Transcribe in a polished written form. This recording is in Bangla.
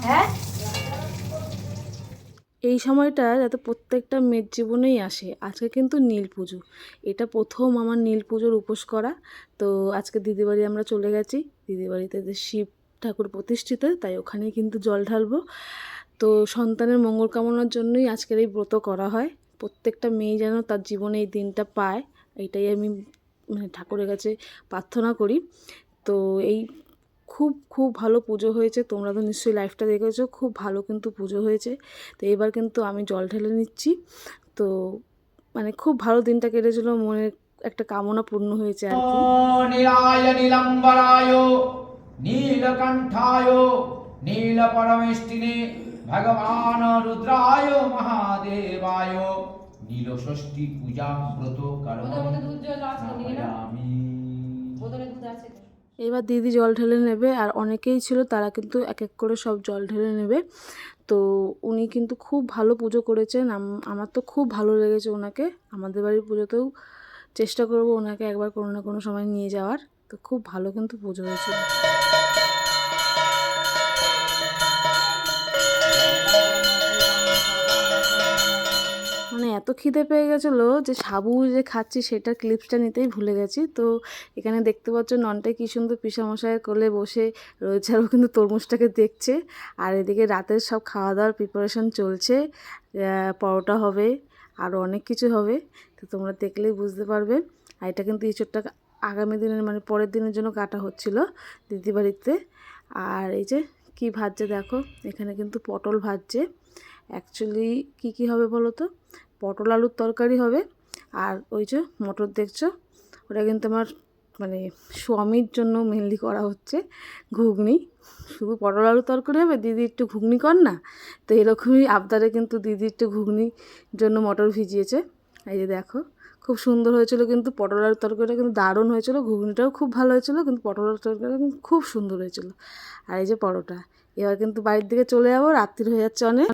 হ্যাঁ, এই সময়টা যাতে প্রত্যেকটা মেয়ের জীবনেই আসে। আজকে কিন্তু নীল পুজো, এটা প্রথম আমার নীল পুজোর উপোস করা। তো আজকে দিদি বাড়ি আমরা চলে গেছি, দিদি বাড়িতে যে শিব ঠাকুর প্রতিষ্ঠিত, তাই ওখানেই কিন্তু জল ঢালবো। তো সন্তানের মঙ্গল কামনার জন্যই আজকের এই ব্রত করা হয়। প্রত্যেকটা মেয়ে যেন তার জীবনে এই দিনটা পায়, এইটাই আমি মানে ঠাকুরের কাছে প্রার্থনা করি। তো এই খুব খুব ভালো পুজো হয়েছে, তোমরা তো নিশ্চয়ই লাইভটা দেখেছো, খুব ভালো কিন্তু পুজো হয়েছে। তো এবার কিন্তু আমি জল ঢেলে নিচ্ছি। তো মানে খুব ভালো দিনটা কেটেছিল, মনের একটা কামনা পূর্ণ হয়েছে আর কি। নীলায় নীলাম্বরায় নীলকণ্ঠায় নীলপরমেষ্টিনে ভগবান রুদ্রায় মহাদেবায় নীলষষ্ঠী পূজা ব্রত করমি। এবার দিদি জল ঢেলে নেবে, আর অনেকেই ছিল তারা কিন্তু এক এক করে সব জল ঢেলে নেবে। তো উনি কিন্তু খুব ভালো পুজো করেছেন, আমার তো খুব ভালো লেগেছে ওনাকে। আমাদের বাড়ির পুজোতেও চেষ্টা করব ওনাকে একবার কোনো না কোনো সময় নিয়ে যাওয়ার। তো খুব ভালো কিন্তু পুজো হয়েছিল। মানে এত খিদে পেয়ে গেছিলো যে সাবু যে খাচ্ছি সেটা ক্লিপসটা নিতেই ভুলে গেছি। তো এখানে দেখতে পাচ্ছ ননটাই কী সুন্দর পিসামশাইয়ের কোলে বসে রয়েছে, আর ও কিন্তু তরমুজটাকে দেখছে। আর এদিকে রাতের সব খাওয়া দাওয়ার প্রিপারেশন চলছে, পরোটা হবে, আরও অনেক কিছু হবে। তো তোমরা দেখলেই বুঝতে পারবে। আর এটা কিন্তু ইঁচড়টা আগামী দিনের মানে পরের দিনের জন্য কাটা হচ্ছিল দিদি বাড়িতে। আর এই যে কী ভাজছে দেখো, এখানে কিন্তু পটল ভাজছে। অ্যাকচুয়ালি কী হবে বলো তো, পটল আলুর তরকারি হবে, আর ওই যে মটর দেখছো, ওটা কিন্তু আমার মানে স্বামীর জন্য মেনলি করা হচ্ছে ঘুগনি। শুধু পটল আলুর তরকারি হবে, দিদি একটু ঘুগনি কর না। তো এরকমই আবদারে কিন্তু দিদি একটু ঘুগনির জন্য মটর ভিজিয়েছে। এই যে দেখো খুব সুন্দর হয়েছিল, কিন্তু পটল আলুর তরকারিটা কিন্তু দারুণ হয়েছিল, ঘুগনিটাও খুব ভালো হয়েছিল, কিন্তু পটল আলুর তরকারিটা কিন্তু খুব সুন্দর হয়েছিল। আর এই যে পরোটা, এবার কিন্তু বাড়ির দিকে চলে যাবো, রাত্রির হয়ে যাচ্ছে অনেক।